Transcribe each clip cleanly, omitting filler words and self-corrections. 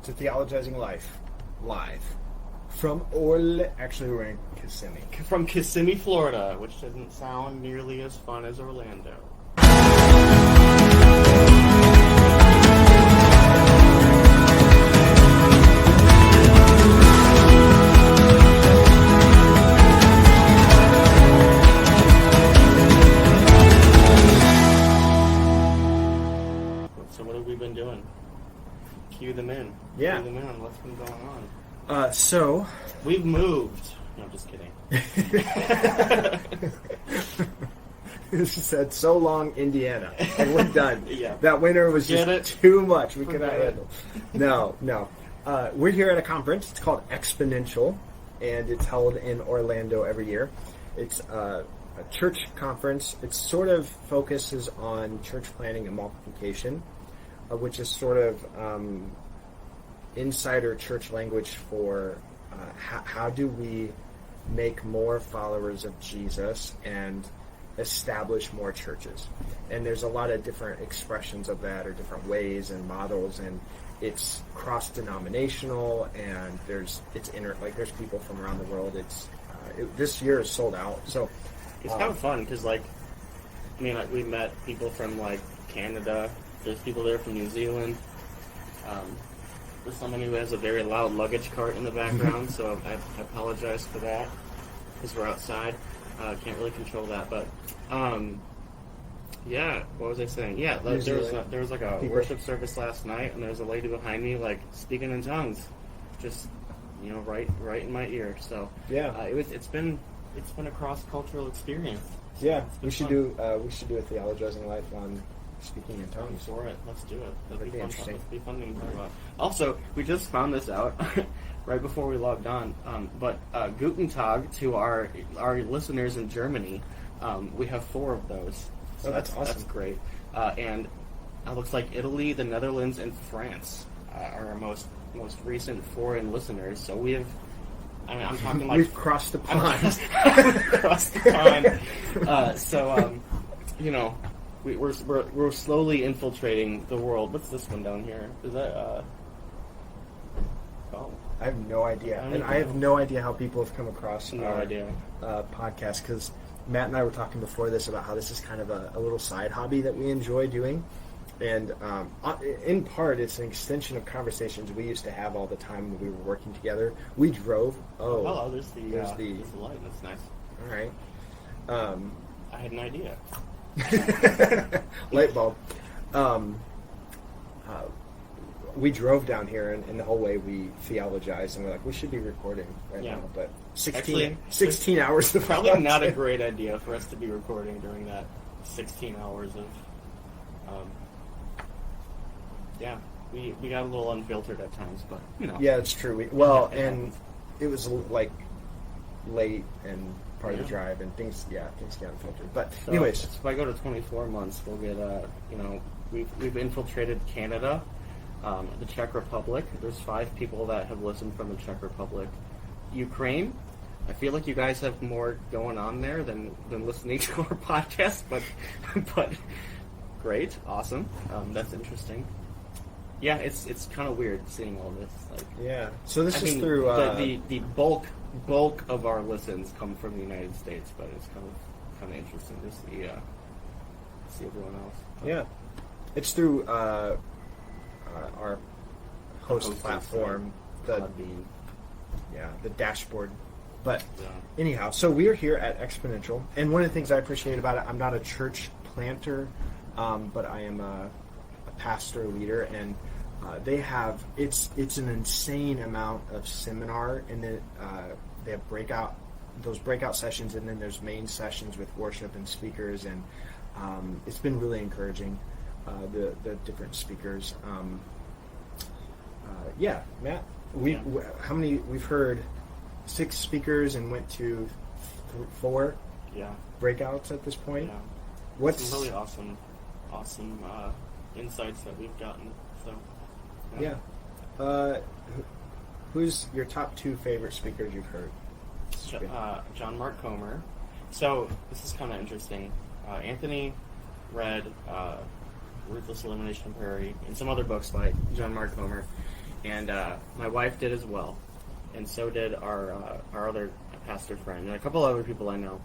to Theologizing Life, live from actually we're in Kissimmee. From Kissimmee, Florida, which doesn't sound nearly as fun as Orlando. So what have we been doing? Cue them in. Yeah. Cue them in on what's been going on. So we've moved. No, just kidding. She said, "So long, Indiana." And we're done. Yeah. That winter was just too much. We could not handle. No. We're here at a conference. It's called Exponential, and it's held in Orlando every year. It's a church conference. It sort of focuses on church planning and multiplication, which is sort of insider church language for how do we make more followers of Jesus and establish more churches. And there's a lot of different expressions of that, or different ways and models, and it's cross-denominational, and there's people from around the world. This year is sold out, so it's kind of fun because we met people from Canada. There's people there from New Zealand. There's someone who has a very loud luggage cart in the background, so I apologize for that because we're outside. Can't really control that, but yeah. What was I saying? Yeah, there was a worship service last night, and there was a lady behind me speaking in tongues, just right in my ear. So yeah, it's been a cross-cultural experience. So yeah, we should do a Theologizing Life on speaking in tongues. For it, let's do it. That'd be interesting. That'd be fun to talk about. Also, we just found this out right before we logged on. But Guten Tag to our listeners in Germany. We have 4 of those. So that's awesome. That's great. And it looks like Italy, the Netherlands, and France are our most recent foreign listeners. So we have. I'm talking we've crossed the pond. Crossed the pond. So We're slowly infiltrating the world. What's this one down here? Is that oh, I have no idea, I have no idea how people have come across our podcast, because Matt and I were talking before this about how this is kind of a little side hobby that we enjoy doing, and in part it's an extension of conversations we used to have all the time when we were working together. We drove. Oh, there's the light. That's nice. All right. I had an idea. Light bulb. We drove down here, and the whole way we theologized, and we're like, we should be recording now. But 16 hours of probably not a great idea for us to be recording during that 16 hours of. We got a little unfiltered at times, but Yeah, it's true. It was late and part of the drive, and things get unfiltered. But anyways, if I go to 24 months, we'll get we've infiltrated Canada, the Czech Republic. There's 5 people that have listened from the Czech Republic. Ukraine. I feel like you guys have more going on there than listening to our podcast, but great, awesome. That's interesting. Yeah, it's kind of weird seeing all this. Yeah. So this is through the bulk of our listens come from the United States, but it's kind of interesting to see everyone else. Yeah, it's through our host platform, the dashboard. But anyhow, so we are here at Exponential, and one of the things I appreciate about it, I'm not a church planter, but I am a pastor leader, and they have it's an insane amount of seminar, and then they have breakout sessions, and then there's main sessions with worship and speakers, and it's been really encouraging, the different speakers. Matt, how many? We've heard 6 speakers and went to 4 breakouts at this point. Yeah. What's some really awesome insights that we've gotten. So who's your top 2 favorite speakers you've heard? John Mark Comer. So this is kind of interesting. Anthony read Ruthless Elimination of Prairie and some other books by John Mark Comer, and my wife did as well, and so did our other pastor friend and a couple other people I know,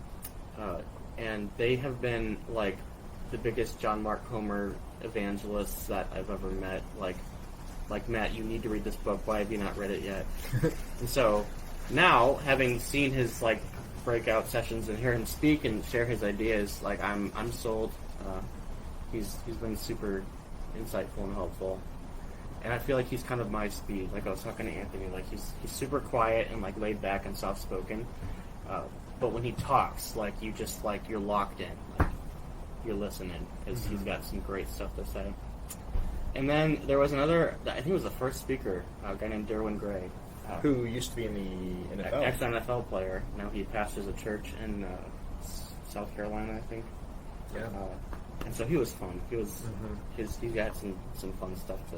and they have been like the biggest John Mark Comer evangelists that I've ever met. Like Matt, you need to read this book. Why have you not read it yet? And so now, having seen his like breakout sessions and hear him speak and share his ideas, like I'm sold. He's been super insightful and helpful, and I feel like he's kind of my speed. Like I was talking to Anthony, like he's super quiet and like laid back and soft spoken, but when he talks, like you just like you're locked in, like you're listening because he's got some great stuff to say. And then there was another, I think it was the first speaker, a guy named Derwin Gray. Who used to be in the NFL. Ex-NFL player. Now he pastors a church in South Carolina, I think. Yeah. And so he was fun. He was he got some fun stuff to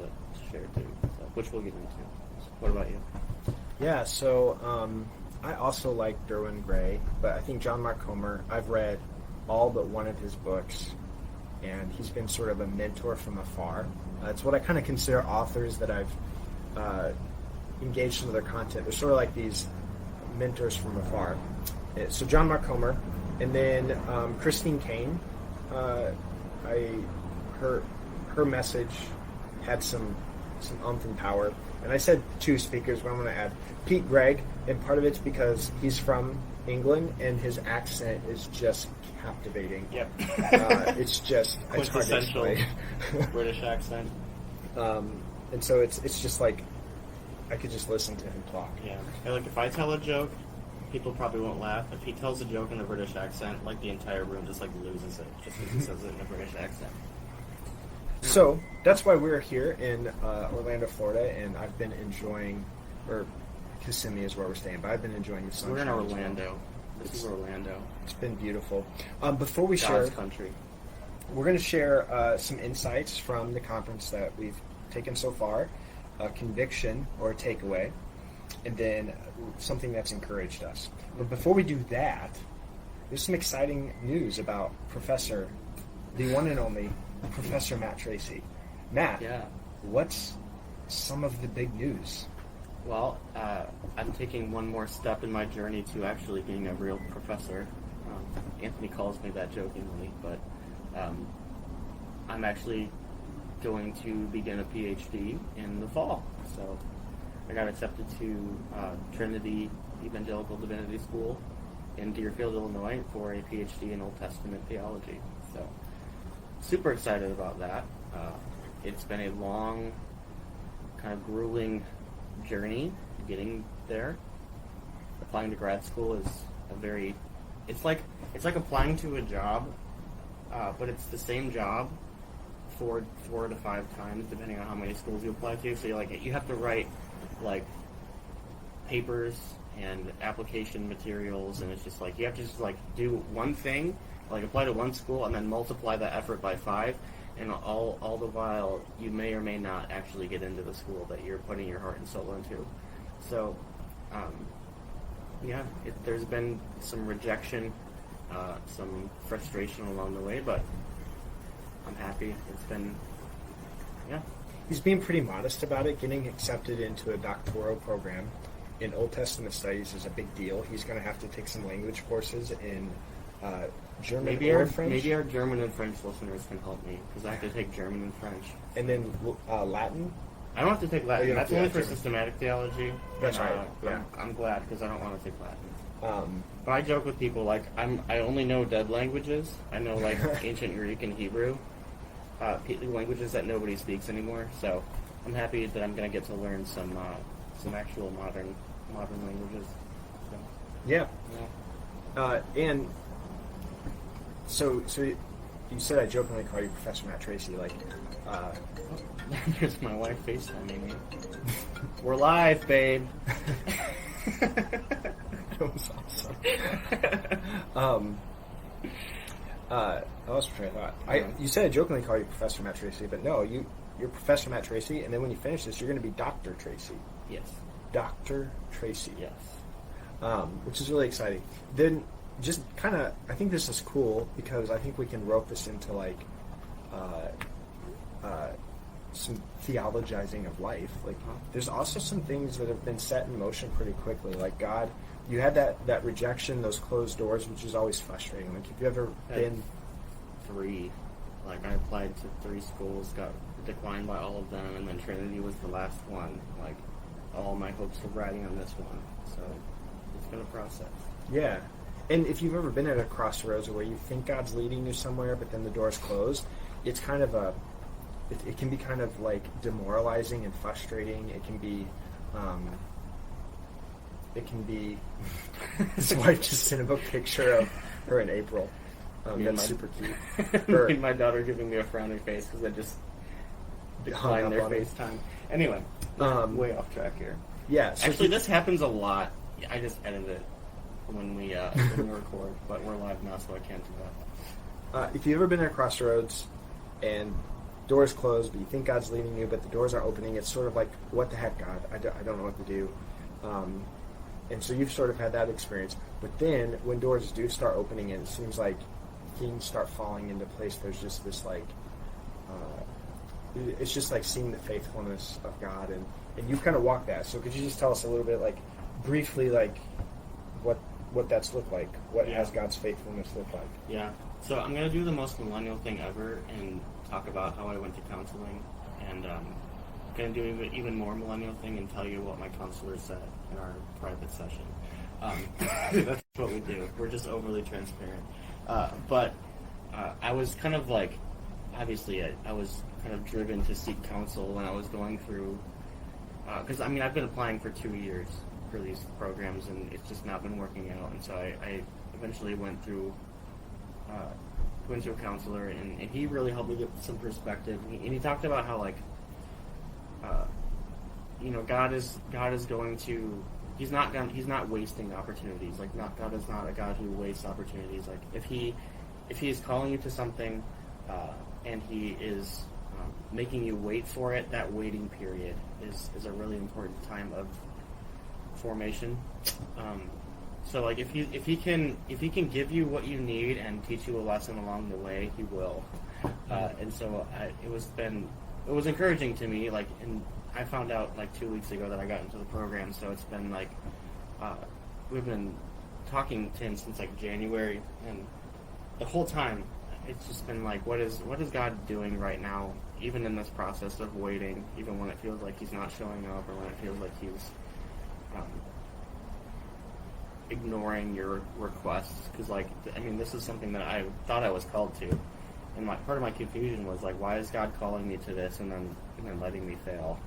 share too, so, which we'll get into. What about you? Yeah, so I also like Derwin Gray, but I think John Mark Comer, I've read all but one of his books, and he's been sort of a mentor from afar. It's what I kind of consider authors that I've engaged some of their content. They're sort of like these mentors from afar. So John Mark Comer, and then Christine Kane. Her message had some oomph and power. And I said two speakers, but I'm going to add Pete Gregg, and part of it's because he's from England and his accent is just captivating. Yep. It's just it's hard to explain. British accent. And so it's just like I could just listen to him talk. Yeah. And like if I tell a joke, people probably won't laugh. If he tells a joke in a British accent, like the entire room just like loses it just because he says it in a British accent. So that's why we're here in Orlando, Florida, and I've been enjoying, or Kissimmee is where we're staying, but I've been enjoying the sunshine. We're in Orlando. This is Orlando. It's been beautiful. Before we God's share, country. we're going to share some insights from the conference that we've taken so far, a conviction or a takeaway, and then something that's encouraged us. But before we do that, there's some exciting news about the one and only Professor Matt Tracy. Matt, Yeah. what's some of the big news? Well, I'm taking one more step in my journey to actually being a real professor. Anthony calls me that jokingly, but I'm actually going to begin a PhD in the fall. So I got accepted to Trinity Evangelical Divinity School in Deerfield, Illinois for a PhD in Old Testament theology. So super excited about that. It's been a long, kind of grueling journey getting there. Applying to grad school is it's like applying to a job, but it's the same job 4 to 5 times depending on how many schools you apply to. So you have to write like papers and application materials, and it's just like you have to just like do one thing, like apply to one school and then multiply that effort by 5, and all the while you may or may not actually get into the school that you're putting your heart and soul into. So there's been some rejection, some frustration along the way, but I'm happy. It's been He's being pretty modest about it. Getting accepted into a doctoral program in Old Testament studies is a big deal. He's going to have to take some language courses in German or French. Maybe our German and French listeners can help me, because I have to take German and French. And then Latin? I don't have to take Latin. Oh, That's only for systematic theology. That's right. Yeah. I'm glad, because I don't want to take Latin. Um, But I joke with people, like, I only know dead languages. I know, like, ancient Greek and Hebrew, languages that nobody speaks anymore. So I'm happy that I'm going to get to learn some actual modern languages. So, yeah. And so you said I jokingly call you Professor Matt Tracy. Like, here's my wife FaceTiming me. We're live, babe. that was awesome. I lost my train of thought. You said I jokingly call you Professor Matt Tracy, but no, you're Professor Matt Tracy, and then when you finish this, you're going to be Dr. Tracy. Yes. Dr. Tracy. Yes. Which is really exciting. Then, just kind of, I think this is cool because I think we can rope this into like some theologizing of life. Like, there's also some things that have been set in motion pretty quickly. Like, God, you had that rejection, those closed doors, which is always frustrating. Like, have you ever been... 3. Like, I applied to 3 schools, got declined by all of them, and then Trinity was the last one. Like, all my hopes were riding on this one. So, it's been a process. Yeah. And if you've ever been at a crossroads where you think God's leading you somewhere, but then the door's closed, it's kind of it can be kind of like demoralizing and frustrating. It can be, his wife just sent him a picture of her in April. That's super cute. And my daughter giving me a frowny face because I just declined their FaceTime. Anyway, way off track here. Yeah. So actually, this happens a lot. I just edit it when we record, but we're live now, so I can't do that. If you've ever been at a crossroads and doors closed, but you think God's leading you, but the doors are opening, it's sort of like, what the heck, God? I don't know what to do. And so you've sort of had that experience. But then when doors do start opening and it seems like things start falling into place, there's just this like, it's just like seeing the faithfulness of God. And you've kind of walked that. So could you just tell us a little bit, like, briefly, like, what that's looked like? What has God's faithfulness looked like? Yeah. So I'm going to do the most millennial thing ever and talk about how I went to counseling. And I'm going to do even more millennial thing and tell you what my counselor said in our private session. That's what we do. We're just overly transparent. But I was kind of like, obviously I was kind of driven to seek counsel when I was going through, because I mean I've been applying for 2 years for these programs and it's just not been working out, and so I eventually went to a counselor, and he really helped me get some perspective, and he talked about how, like, God is going to, he's not wasting opportunities. Like, God is not a God who wastes opportunities. Like, if he is calling you to something and he is making you wait for it, that waiting period is a really important time of formation. So, like, if he can give you what you need and teach you a lesson along the way, he will. And so it was encouraging to me. Like, and I found out like 2 weeks ago that I got into the program. So it's been like we've been talking to him since like January, and the whole time it's just been like, what is God doing right now, even in this process of waiting, even when it feels like he's not showing up, or when it feels like he's ignoring your requests. Because, like, I mean, this is something that I thought I was called to, and part of my confusion was like, why is God calling me to this and then letting me fail?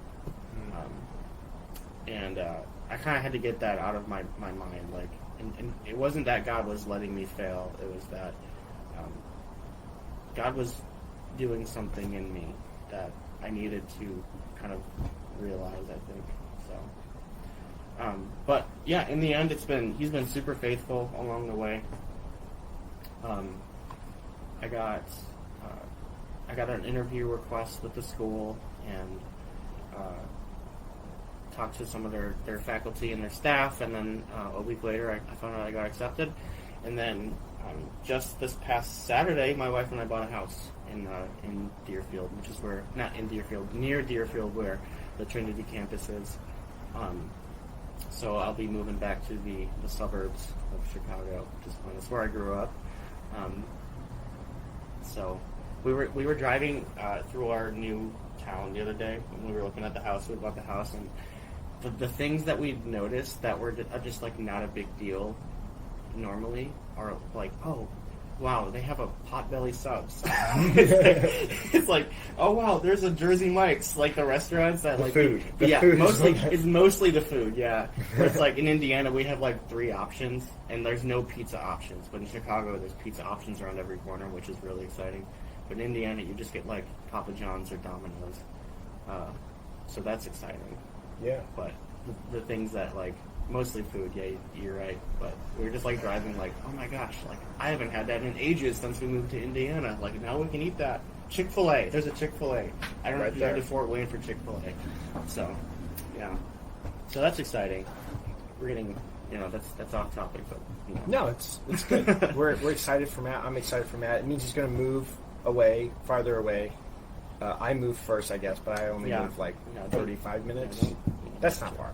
I kind of had to get that out of my mind. Like, and it wasn't that God was letting me fail; it was that God was doing something in me that I needed to kind of realize, I think. So, but yeah, in the end, he's been super faithful along the way. I got an interview request with the school, and talked to some of their faculty and their staff, and then a week later I found out I got accepted. And then just this past Saturday, my wife and I bought a house in Deerfield, which is where, not in Deerfield, near Deerfield, where the Trinity campus is. So I'll be moving back to the suburbs of Chicago, which is fun. That's where I grew up. So we were driving through our new town the other day when we were looking at the house. We bought the house, and the things that we've noticed that are just like not a big deal normally are like, oh, wow, they have a Potbelly Subs. It's like, oh wow, there's a Jersey Mike's, like the restaurants that, like, food. Yeah, food it's mostly the food. Yeah, but it's like in Indiana we have like 3 options, and there's no pizza options. But in Chicago, there's pizza options around every corner, which is really exciting. But in Indiana, you just get like Papa John's or Domino's. So that's exciting. Yeah. But the things that, like, mostly food, yeah, you're right. But we were just like driving, like, oh my gosh, like, I haven't had that in ages since we moved to Indiana. Like, now we can eat that. Chick-fil-A. There's a Chick-fil-A. I don't know if you drive to Fort Wayne for Chick-fil-A. So, yeah. So that's exciting. We're getting, that's off topic, but No, it's good. We're excited for Matt. I'm excited for Matt. It means he's going to move away, farther away. I moved first, I guess, but I only moved like 35 minutes. Yeah, That's not far.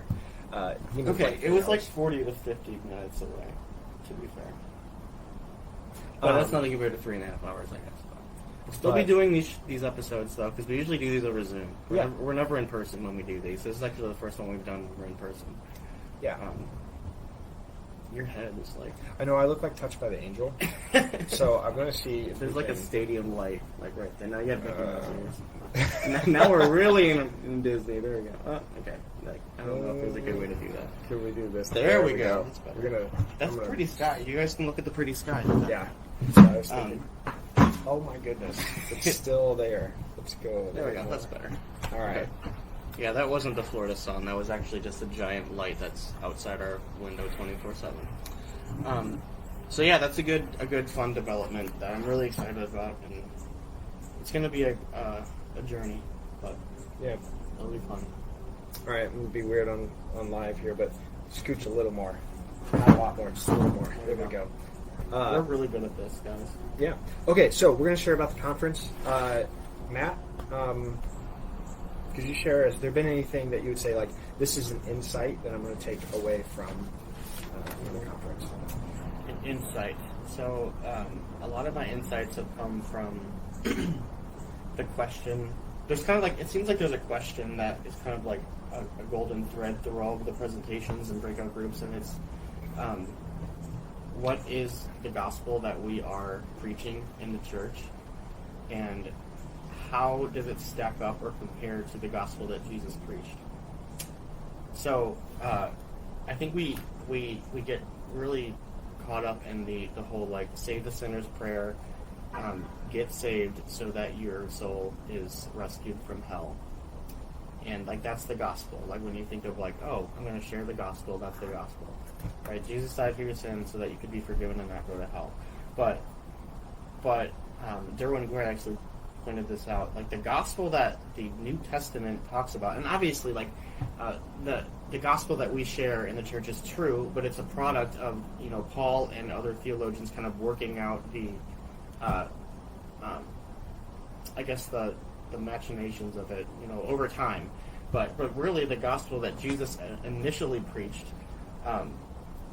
He moved okay, like it was 3 like hours. 40 to 50 minutes away, to be fair. But that's nothing compared to 3.5 hours, I guess. We'll still be doing these episodes, though, because we usually do these over Zoom. We're never in person when we do these. This is actually the first one we've done when we're in person. Yeah. Your head is like... I know, I look like Touched by the Angel. So I'm going to see if there's like can... a stadium light, like right there. Now you have Mickey Mouse ears. Now we're really in Disney. There we go. Oh, okay. Like, I don't know if there's a good way to do that. Can we do this? There we go. That's better. We're gonna. That's pretty sky. You guys can look at the pretty sky. Yeah. So I was thinking, oh my goodness, it's still there. Let's go. There we go. That's better. All right. Okay. Yeah, that wasn't the Florida sun. That was actually just a giant light that's outside our window 24/7. So yeah, that's a good fun development that I'm really excited about, and it's going to be a journey, but Yeah. it'll be fun. All right. I'm gonna be weird on live here, but scooch a little more, not a lot more, just a little more. There we go. We're really good at this, guys. Yeah. Okay. So we're gonna share about the conference. Matt, could you share? Has there been anything that you would say like this is an insight that I'm going to take away from the conference? An insight. So a lot of my insights have come from the question. There's kind of like, it seems like there's a question that is kind of like a golden thread through all of the presentations and breakout groups, and it's what is the gospel that we are preaching in the church, and how does it stack up or compare to the gospel that Jesus preached? So I think we get really caught up in the whole like save the sinner's prayer, get saved so that your soul is rescued from hell, and like that's the gospel. Like when you think of like, oh, I'm going to share the gospel, that's the gospel, right? Jesus died for your sins so that you could be forgiven and not go to hell. But Derwin Greer actually pointed this out, like the gospel that the New Testament talks about, and obviously like the gospel that we share in the church is true, but it's a product of Paul and other theologians kind of working out the I guess the machinations of it over time, but really the gospel that Jesus initially preached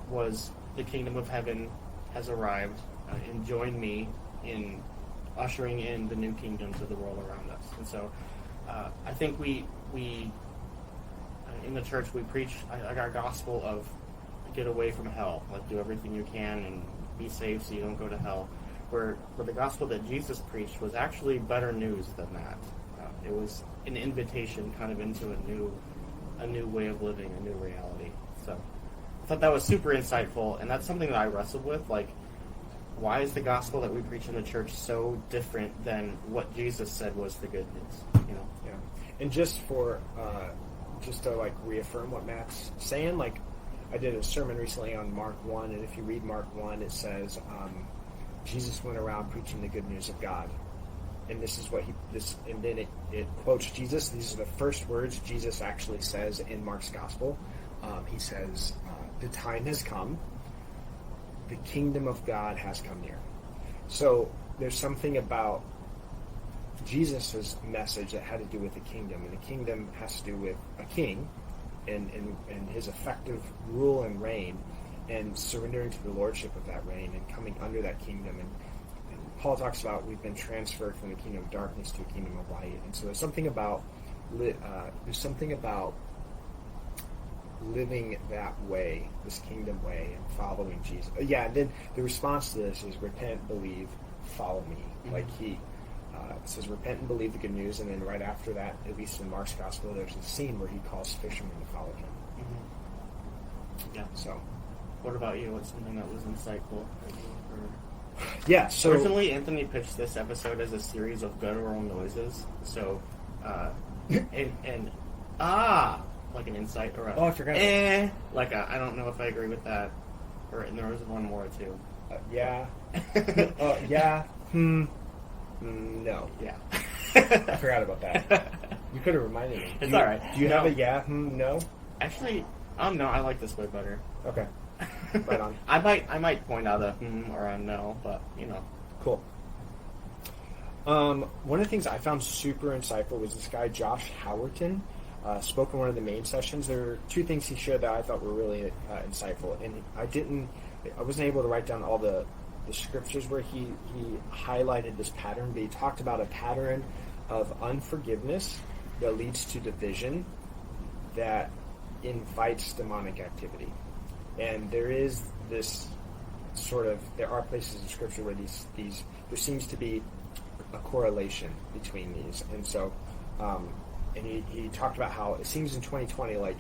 was the kingdom of heaven has arrived, and join me in ushering in the new kingdoms of the world around us. And so I think we in the church we preach like our gospel of get away from hell, like do everything you can and be safe so you don't go to hell, where the gospel that Jesus preached was actually better news than that. It was an invitation kind of into a new way of living, a new reality. So I thought that was super insightful, and that's something that I wrestled with, like, why is the gospel that we preach in the church so different than what Jesus said was the good news? Yeah. And just for just to like reaffirm what Matt's saying, like I did a sermon recently on Mark 1, and if you read Mark 1, it says Jesus went around preaching the good news of God. And this is what and then it quotes Jesus. These are the first words Jesus actually says in Mark's gospel. He says, the time has come. The kingdom of God has come near. So there's something about Jesus' message that had to do with the kingdom, and the kingdom has to do with a king and his effective rule and reign, and surrendering to the lordship of that reign and coming under that kingdom. And Paul talks about we've been transferred from the kingdom of darkness to a kingdom of light. And so there's something about living that way, this kingdom way, and following Jesus. Yeah, and then the response to this is repent, believe, follow me. Mm-hmm. Like he says, repent and believe the good news, and then right after that, at least in Mark's gospel, there's a scene where he calls fishermen to follow him. Mm-hmm. Yeah. So, what about you? What's something that was insightful? Yeah, so originally Anthony pitched this episode as a series of guttural noises. So, and like an insight or I forgot. I don't know if I agree with that. Or and there was one more too. Yeah. Yeah. No. Yeah. I forgot about that. You could have reminded me. It's all right. Do you have a yeah? No. Actually, no. I like this way better. Okay. Right on. I might point out a or a no, but Cool. One of the things I found super insightful was this guy, Josh Howerton, spoke in one of the main sessions. There were two things he shared that I thought were really insightful. And I wasn't able to write down all the scriptures where he highlighted this pattern, but he talked about a pattern of unforgiveness that leads to division that invites demonic activity. And there is this there are places in Scripture where there seems to be a correlation between these. And so, and he talked about how it seems in 2020, like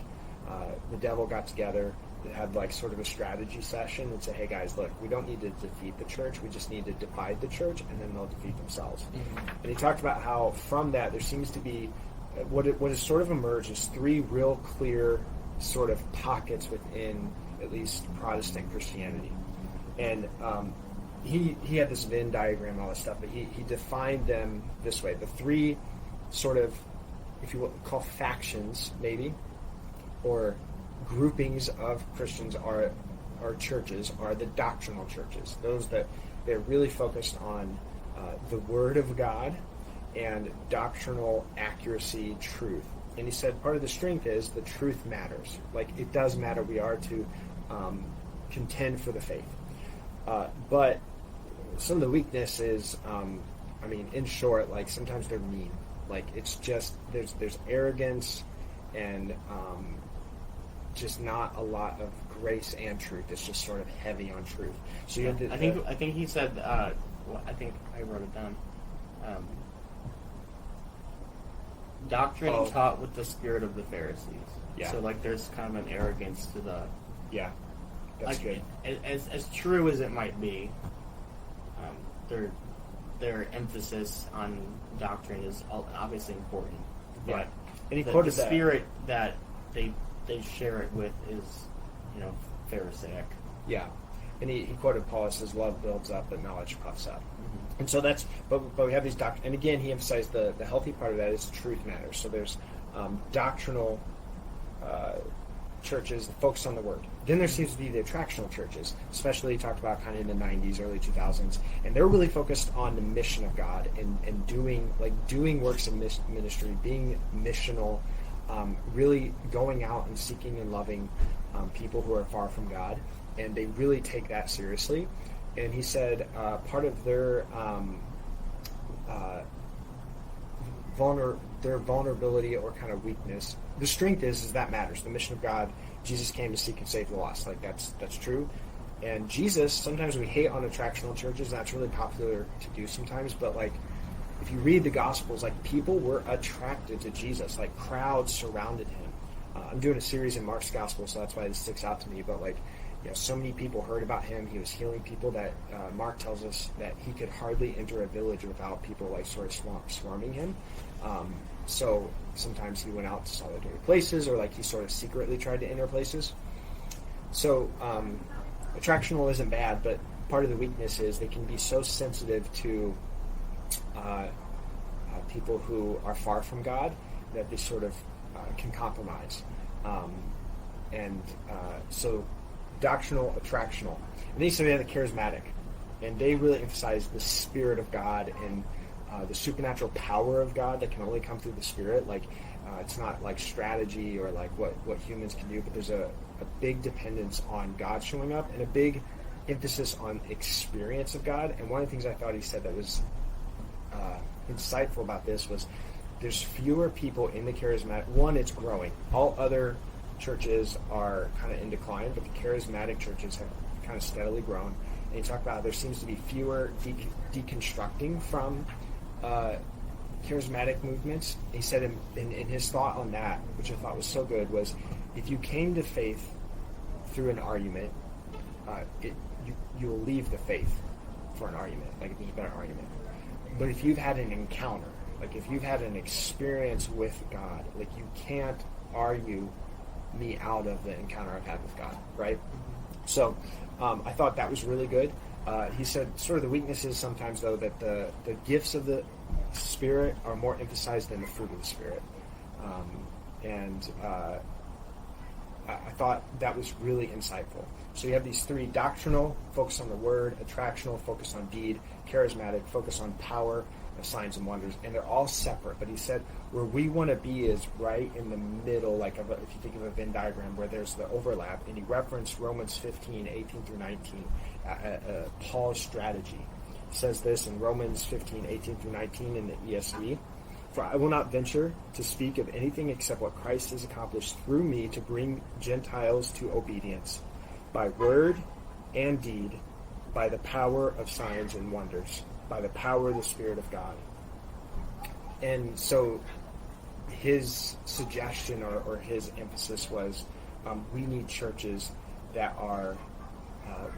the devil got together, they had like sort of a strategy session and said, hey guys, look, we don't need to defeat the church, we just need to divide the church, and then they'll defeat themselves. Mm-hmm. And he talked about how from that there seems to be, what has sort of emerged is three real clear sort of pockets within at least Protestant Christianity. And he had this Venn diagram and all this stuff, but he defined them this way. The three sort of, if you will call factions maybe, or groupings of Christians are churches, are the doctrinal churches. Those that they're really focused on the Word of God and doctrinal accuracy, truth. And he said part of the strength is the truth matters. Like, it does matter. We are to contend for the faith. But some of the weakness is, in short, like sometimes they're mean. Like, it's just, there's arrogance and just not a lot of grace and truth. It's just sort of heavy on truth. So you have to, I think he said, I think I wrote it down. Doctrine taught with the spirit of the Pharisees. Yeah. So like there's kind of an arrogance to the... Yeah, that's good. As true as it might be, their emphasis on doctrine is obviously important. Yeah. But and he quoted the spirit that they share it with is, Pharisaic. Yeah. And he quoted Paul, it says, love builds up, but knowledge puffs up. Mm-hmm. And so that's, but we have these and again, he emphasized the healthy part of that is truth matters. So there's doctrinal churches that focus on the Word. Then there seems to be the attractional churches, especially talked about kind of in the 90s, early 2000s, and they're really focused on the mission of God and doing works of ministry, being missional, really going out and seeking and loving people who are far from God, and they really take that seriously. And he said part of their vulnerability or kind of weakness, the strength is that matters. The mission of God, Jesus came to seek and save the lost. Like that's true. And Jesus, sometimes we hate on attractional churches. That's really popular to do sometimes. But like, if you read the Gospels, like people were attracted to Jesus. Like crowds surrounded him. I'm doing a series in Mark's Gospel, so that's why this sticks out to me. But like, so many people heard about him. He was healing people that Mark tells us that he could hardly enter a village without people like sort of swarming him. So sometimes he went out to solitary places, or like he sort of secretly tried to enter places. So attractional isn't bad, but part of the weakness is they can be so sensitive to people who are far from God that they sort of can compromise. So doctrinal, attractional. And then you say they have the charismatic, and they really emphasize the Spirit of God and the supernatural power of God that can only come through the Spirit. Like it's not like strategy or like what humans can do, but there's a big dependence on God showing up and a big emphasis on experience of God. And one of the things I thought he said that was insightful about this was there's fewer people in the charismatic. One, it's growing. All other churches are kind of in decline, but the charismatic churches have kind of steadily grown. And he talked about how there seems to be fewer deconstructing from charismatic movements. He said in his thought on that, which I thought was so good, was if you came to faith through an argument, you'll leave the faith for an argument, like if there's been an argument. But if you've had an encounter, like if you've had an experience with God, like you can't argue me out of the encounter I've had with God, right? So I thought that was really good. He said sort of the weaknesses sometimes, though, that the gifts of the Spirit are more emphasized than the fruit of the Spirit. I thought that was really insightful. So you have these three: doctrinal, focus on the Word; attractional, focus on deed; charismatic, focus on power signs and wonders, and they're all separate. But he said where we want to be is right in the middle, like if you think of a Venn diagram where there's the overlap. And he referenced Romans 15:18 through 19, Paul's strategy. He says this in Romans 15:18 through 19 in the ESV. For I will not venture to speak of anything except what Christ has accomplished through me to bring Gentiles to obedience, by word and deed, by the power of signs and wonders, by the power of the Spirit of God. And so his suggestion or his emphasis was we need churches that are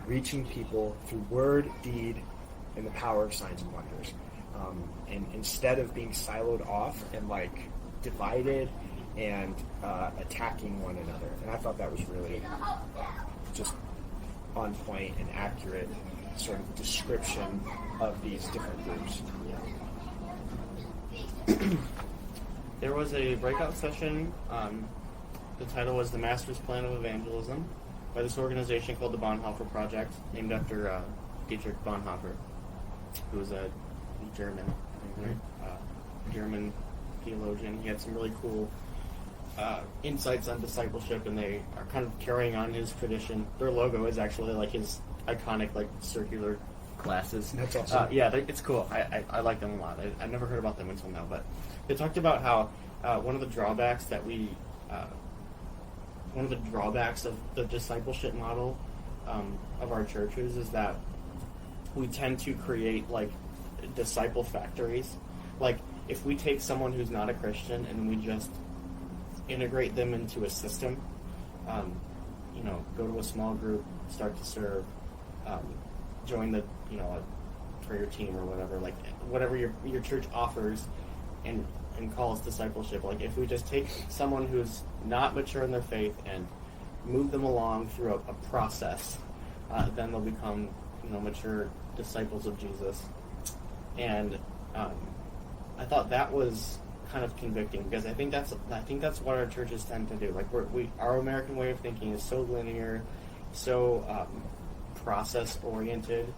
reaching people through word, deed, and the power of signs and wonders. And instead of being siloed off and like divided and attacking one another. And I thought that was really just on point and accurate sort of description of these different groups. There was a breakout session. The title was The Master's Plan of Evangelism by this organization called the Bonhoeffer Project, named after Dietrich Bonhoeffer, who was a German, German theologian. He had some really cool insights on discipleship, and they are kind of carrying on his tradition. Their logo is actually like his iconic like circular glasses. That's awesome. It's cool. I like them a lot. I've never heard about them until now, but they talked about how one of the drawbacks of the discipleship model of our churches is that we tend to create like disciple factories. Like if we take someone who's not a Christian and we just integrate them into a system, go to a small group, start to serve, join the a prayer team or whatever, like whatever your church offers and calls discipleship. Like if we just take someone who's not mature in their faith and move them along through a process, then they'll become mature disciples of Jesus. And I thought that was kind of convicting, because I think that's what our churches tend to do. Like our American way of thinking is so linear, so process oriented,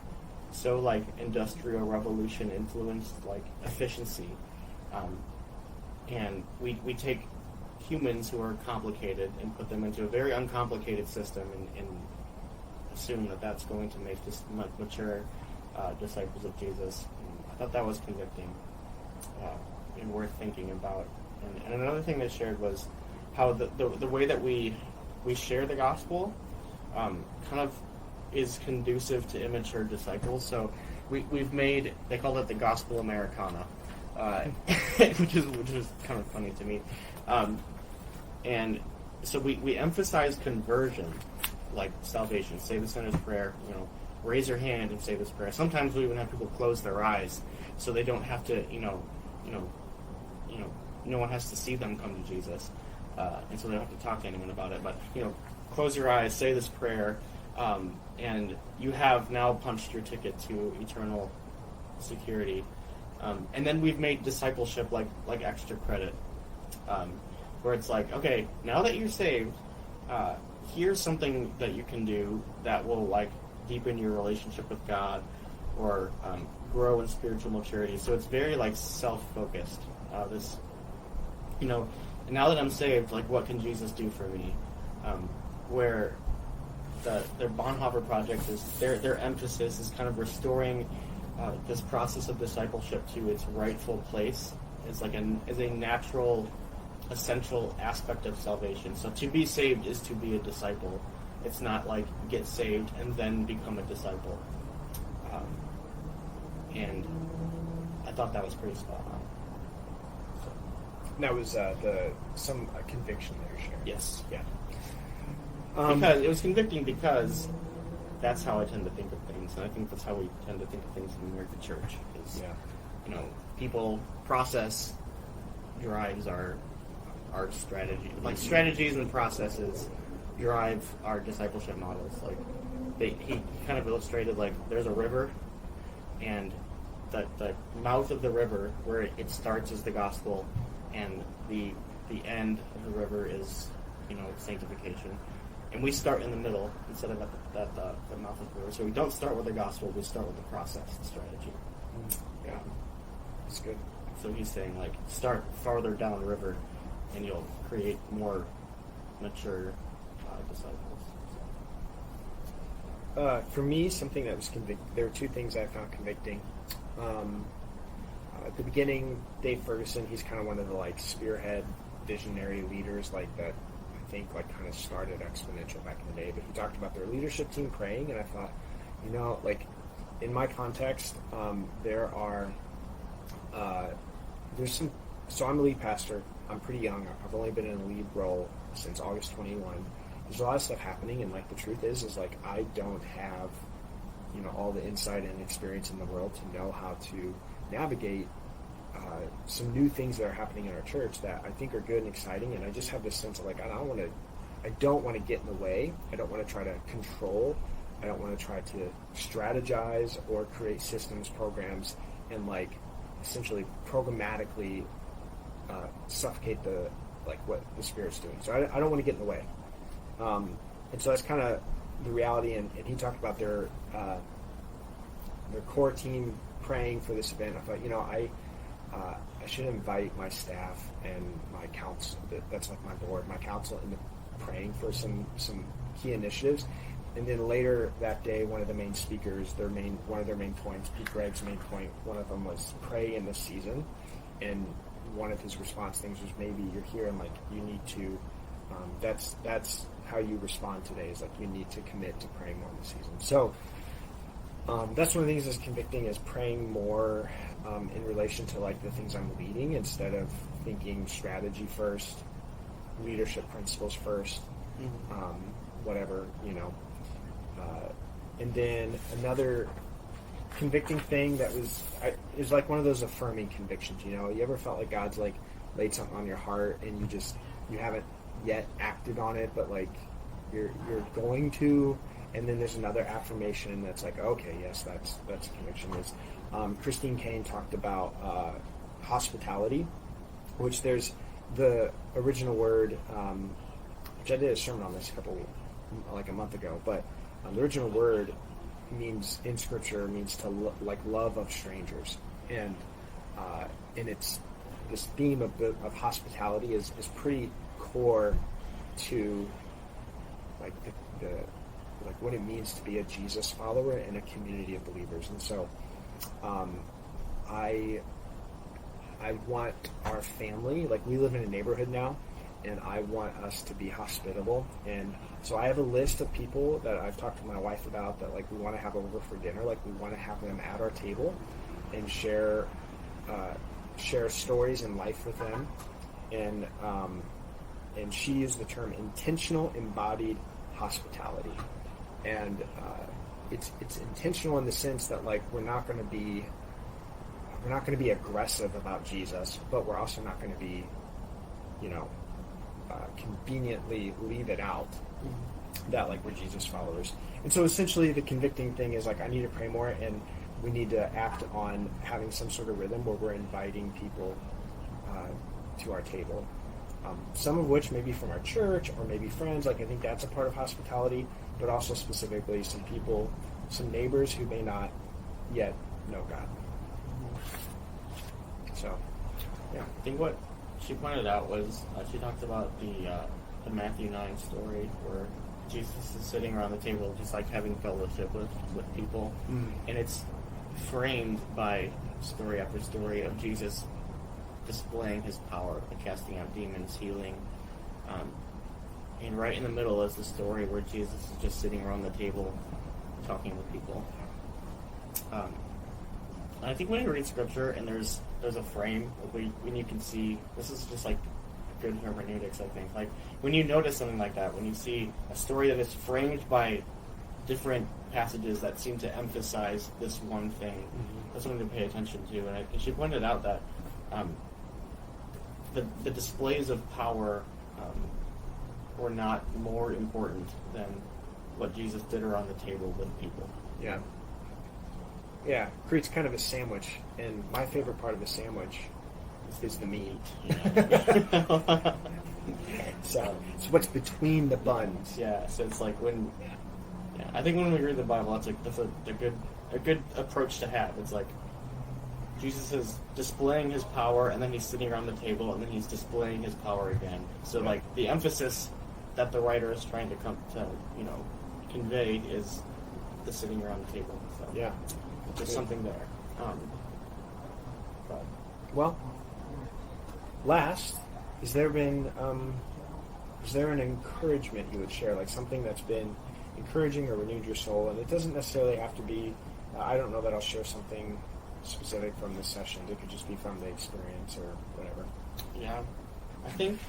so like industrial revolution influenced, like efficiency, and we take humans who are complicated and put them into a very uncomplicated system and assume that that's going to make this mature disciples of Jesus. I thought that was convicting and worth thinking about. And another thing they shared was how the way that we share the gospel kind of is conducive to immature disciples. So we've made, they call it the gospel Americana, which is kind of funny to me. And so we emphasize conversion, like salvation, say the sinner's prayer, raise your hand and say this prayer. Sometimes we even have people close their eyes so they don't have to, no one has to see them come to Jesus, and so they don't have to talk to anyone about it. But close your eyes, say this prayer, and you have now punched your ticket to eternal security. And then we've made discipleship like extra credit, where it's like, okay, now that you're saved, here's something that you can do that will like deepen your relationship with God or grow in spiritual maturity. So it's very like self-focused. Now that I'm saved, like what can Jesus do for me? Where their Bonhoeffer Project is, their emphasis is kind of restoring this process of discipleship to its rightful place. It's like as a natural, essential aspect of salvation. So to be saved is to be a disciple. It's not like get saved and then become a disciple. And I thought that was pretty spot on. That was some conviction there, shared. Yes. Yeah. Because it was convicting because that's how I tend to think of things, and I think that's how we tend to think of things when we're at the church. Is, people process drives our strategy, like strategies and processes drive our discipleship models. Like he kind of illustrated, like there's a river, and the mouth of the river where it starts is the gospel, and the end of the river is sanctification. And we start in the middle instead of at the mouth of the river. So we don't start with the gospel, we start with the process, the strategy. Yeah. It's good. So he's saying, like, start farther downriver, and you'll create more mature disciples. For me, something that was there were two things I found convicting. At the beginning, Dave Ferguson, he's kind of one of the like spearhead visionary leaders like that I think like kind of started Exponential back in the day. But he talked about their leadership team praying, and I thought, like in my context, there's some. So I'm a lead pastor. I'm pretty young. I've only been in a lead role since August 21. There's a lot of stuff happening, and like the truth is like I don't have, all the insight and experience in the world to know how to navigate some new things that are happening in our church that I think are good and exciting. And I just have this sense of like I don't want to get in the way. I don't want to try to control. I don't want to try to strategize or create systems, programs, and like essentially programmatically suffocate what the Spirit's doing. So I don't want to get in the way. And so that's kind of the reality. And he talked about their core team praying for this event. I thought, I should invite my staff and my council. That's like my board, my council, into praying for some key initiatives. And then later that day, one of the main speakers, one of their main points, Pete Gregg's main point, one of them was pray in this season. And one of his response things was maybe you're here and like you need to. That's how you respond today. Is like you need to commit to praying more in the season. So that's one of the things that's convicting is praying more in relation to like the things I'm leading instead of thinking strategy first, leadership principles first, whatever. And then another convicting thing that is like one of those affirming convictions. You ever felt like God's like laid something on your heart and you haven't yet acted on it, but like you're going to, and then there's another affirmation that's like, okay, yes, that's conviction. Is Christine Kane talked about hospitality, which there's the original word, which I did a sermon on this a month ago, but the original word means in Scripture means to love of strangers, and it's this theme of hospitality is pretty core to like the what it means to be a Jesus follower in a community of believers. And so I want our family, like we live in a neighborhood now, and I want us to be hospitable. And so I have a list of people that I've talked to my wife about that like we want to have over for dinner. Like we want to have them at our table and share stories and life with them. And she used the term intentional embodied hospitality. And it's intentional in the sense that like we're not going to be aggressive about Jesus, but we're also not going to be, conveniently leave it out that like we're Jesus followers. And so essentially the convicting thing is like I need to pray more, and we need to act on having some sort of rhythm where we're inviting people to our table. Some of which may be from our church or maybe friends. Like I think that's a part of hospitality, but also specifically some people, some neighbors who may not yet know God. So, yeah. I think what she pointed out was she talked about the Matthew 9 story where Jesus is sitting around the table just like having fellowship with people. And it's framed by story after story of Jesus displaying his power, like casting out demons, healing. And right in the middle is the story where Jesus is just sitting around the table talking with people. I think when you read scripture and there's a frame when you can see, this is just like good hermeneutics, I think. Like when you notice something like that, when you see a story that is framed by different passages that seem to emphasize this one thing, that's something to pay attention to. And she pointed out that the displays of power were not more important than what Jesus did around the table with people. Yeah. Yeah, creates kind of a sandwich, and my favorite part of a sandwich is the meat. So it's what's between the buns. Yeah, so it's like I think when we read the Bible, that's a good approach to have. It's like Jesus is displaying his power, and then he's sitting around the table, and then he's displaying his power again. So, like, the emphasis that the writer is trying to convey is the sitting around the table. So, Yeah. there's something there. But Well, last, is there an encouragement you would share, like something that's been encouraging or renewed your soul? And it doesn't necessarily have to be, I don't know that I'll share something specific from this session. It could just be from the experience or whatever. yeah, I think,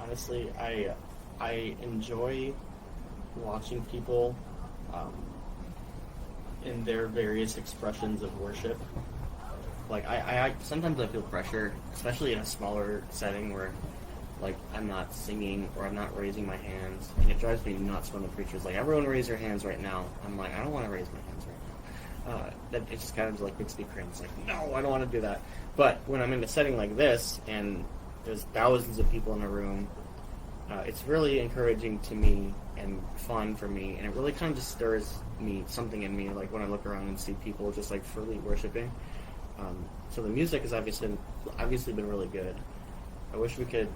honestly, I enjoy watching people in their various expressions of worship. Like, I sometimes I feel pressure, especially in a smaller setting where, like, I'm not singing or I'm not raising my hands, and it drives me nuts when the preacher's like, everyone raise your hands right now. I'm like, I don't want to raise my hands right now. That it just kind of like makes me cringe. Like, no, I don't want to do that. But when I'm in a setting like this and there's thousands of people in a room, it's really encouraging to me and fun for me, and it really kind of just stirs something in me, like when I look around and see people just like freely worshiping. So the music has obviously been really good. I wish we could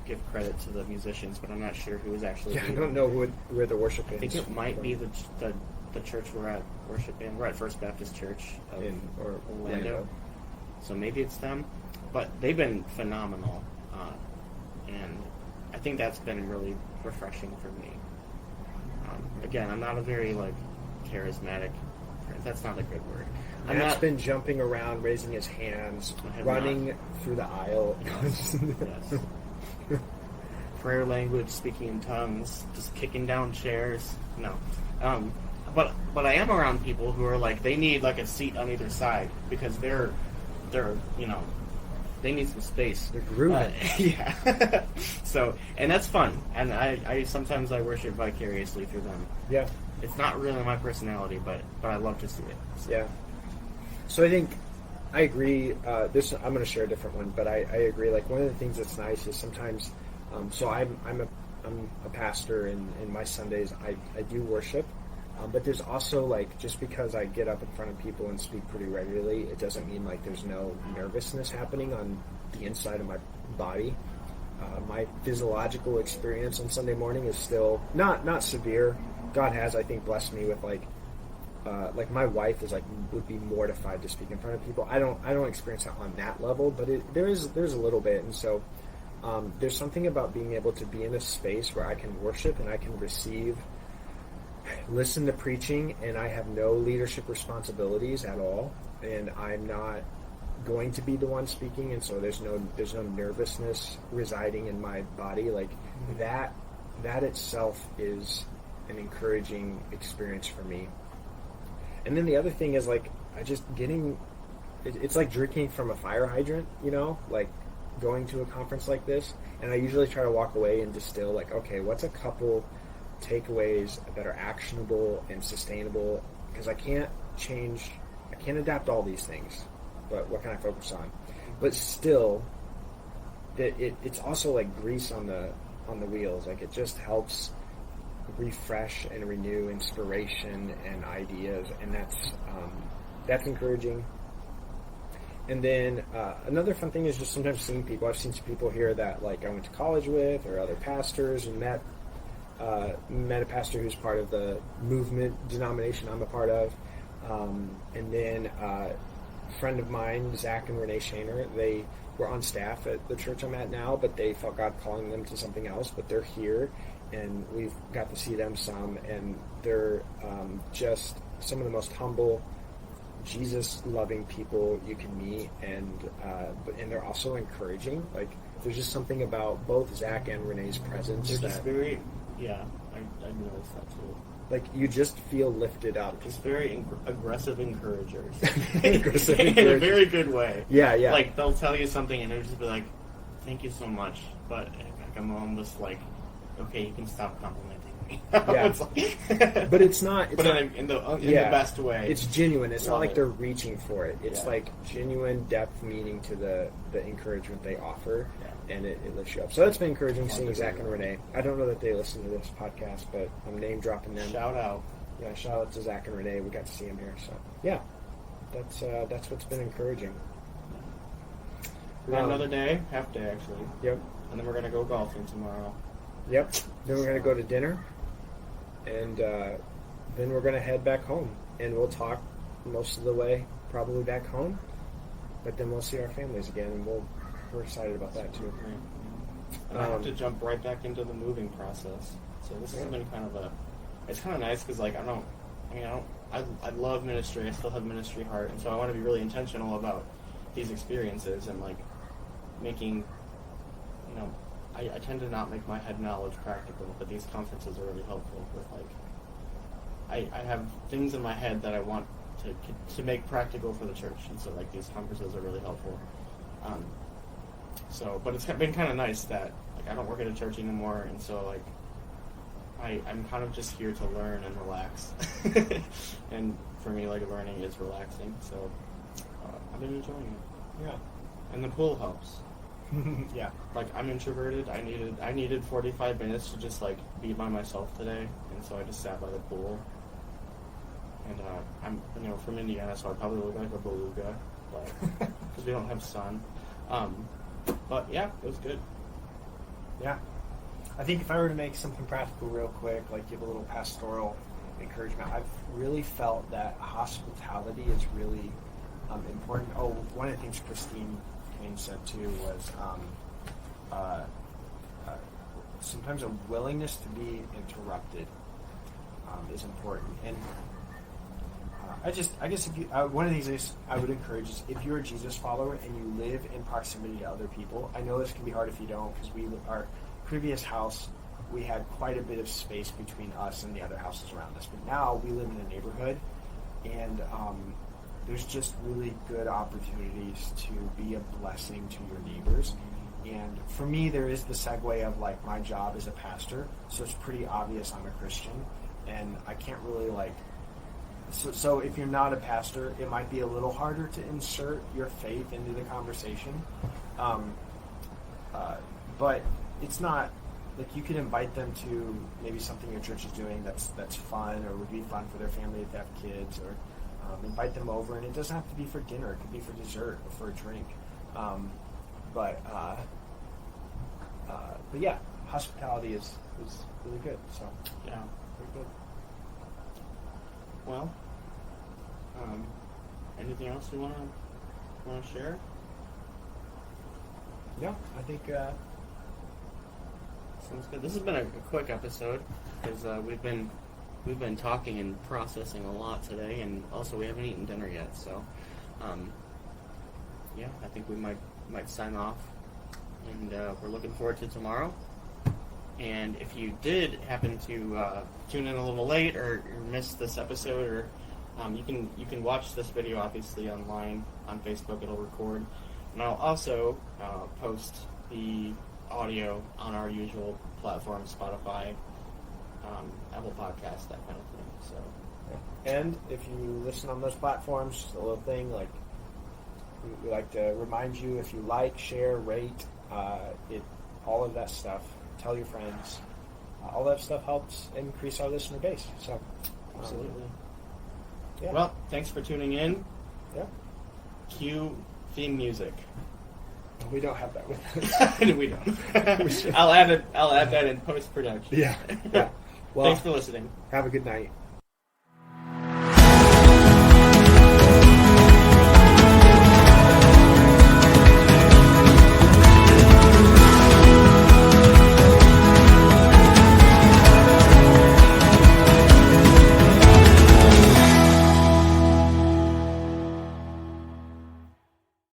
give credit to the musicians, but I'm not sure who is actually. Yeah, I don't know where the worship is. I think it might be the church we're at worship in. We're at First Baptist Church in Orlando. So maybe it's them, but they've been phenomenal, and I think that's been really refreshing for me. Again, I'm not a very charismatic. That's not a good word. Matt's been jumping around, raising his hands, running through the aisle. Yes. Prayer language, speaking in tongues, just kicking down chairs. No. But I am around people who are they need a seat on either side because they're they need some space. They're grooving. Yeah. So, and that's fun. And I sometimes I worship vicariously through them. Yeah. It's not really my personality, but I love to see it. So. Yeah. So I think I agree. I'm going to share a different one, but I agree. One of the things that's nice is sometimes. So I'm a pastor, and in my Sundays I do worship. But there's also just because I get up in front of people and speak pretty regularly, it doesn't mean there's no nervousness happening on the inside of my body. My physiological experience on Sunday morning is still not severe. God has, I think, blessed me with my wife is would be mortified to speak in front of people. I don't experience it on that level, but there's a little bit, and so there's something about being able to be in a space where I can worship and I can listen to preaching, and I have no leadership responsibilities at all, and I'm not going to be the one speaking, and so there's no nervousness residing in my body. That itself is an encouraging experience for me. And then the other thing is it's like drinking from a fire hydrant, going to a conference like this, and I usually try to walk away and distill okay, what's a couple takeaways that are actionable and sustainable, because I can't adapt all these things, but what can I focus on? But still, it's also like grease on the wheels. It just helps refresh and renew inspiration and ideas, and that's encouraging. And then another fun thing is just sometimes seeing people. I've seen some people here that I went to college with, or other pastors, and met a pastor who's part of the movement denomination I'm a part of, and then a friend of mine, Zach and Renee Shaner, they were on staff at the church I'm at now, but they felt God calling them to something else, but they're here, and we've got to see them some, and they're just some of the most humble, Jesus-loving people you can meet, and they're also encouraging. There's just something about both Zach and Renee's presence. They're just very, I noticed that too. You just feel lifted up. Just very aggressive encouragers. Aggressive In a encouragers. very good way. Yeah. They'll tell you something and they'll just be like, thank you so much. But I'm almost okay, you can stop complimenting me. Yeah. But it's not. It's not, in the best way. It's genuine. It's not Love they're reaching for it. It's Yeah. Genuine depth meaning to the encouragement they offer, and it lifts you up. So that's been encouraging seeing Zach and Renee. I don't know that they listen to this podcast, but I'm name dropping them. Shout out. Yeah, shout out to Zach and Renee. We got to see them here. So yeah, that's what's been encouraging. We got another day, half day actually. Yep. And then we're gonna go golfing tomorrow. Yep. Then we're gonna go to dinner, and then we're gonna head back home, and we'll talk most of the way probably back home. But then we'll see our families again, and we're excited about that too. And I have to jump right back into the moving process. So this has been it's kind of nice because like I love ministry. I still have ministry heart, and so I want to be really intentional about these experiences and like making, I tend to not make my head knowledge practical, but these conferences are really helpful with like, I have things in my head that I want to make practical for the church, and so like these conferences are really helpful. But it's been kind of nice that like I don't work at a church anymore, and so like I'm kind of just here to learn and relax, and for me like learning is relaxing, so I've been enjoying it. Yeah. And the pool helps. Yeah. Like I'm introverted. I needed 45 minutes to just like be by myself today, and so I just sat by the pool. And I'm from Indiana, so I probably look like a beluga, because we don't have sun. But yeah, it was good. Yeah. I think if I were to make something practical real quick, like give a little pastoral encouragement, I've really felt that hospitality is really important. Oh, one of the things Christine Kane said too was sometimes a willingness to be interrupted is important. And I guess if you, one of the things I would encourage is if you're a Jesus follower and you live in proximity to other people. I know this can be hard if you don't, because our previous house, we had quite a bit of space between us and the other houses around us. But now we live in a neighborhood, and there's just really good opportunities to be a blessing to your neighbors. And for me, there is the segue of like my job as a pastor, so it's pretty obvious I'm a Christian, and I can't really like. So if you're not a pastor, it might be a little harder to insert your faith into the conversation. But it's not like you could invite them to maybe something your church is doing that's fun or would be fun for their family if they have kids, or invite them over, and it doesn't have to be for dinner. It could be for dessert or for a drink. But yeah, hospitality is really good. So Yeah. very good. Well, anything else you want to share? Yeah, I think Sounds good. This has been a quick episode because we've been talking and processing a lot today, and also we haven't eaten dinner yet. So, yeah, I think we might sign off, and we're looking forward to tomorrow. And if you did happen to tune in a little late or miss this episode, or you can watch this video obviously online on Facebook. It'll record, and I'll also post the audio on our usual platforms: Spotify, Apple Podcasts, that kind of thing. So, and if you listen on those platforms, just a little thing like we like to remind you: if you like, share, rate, all of that stuff. Tell your friends. All that stuff helps increase our listener base. So, absolutely. Yeah. Well, thanks for tuning in. Yeah. Cue theme music. We don't have that with us. We don't. I'll add that in post production. Yeah. Yeah. Well, thanks for listening. Have a good night.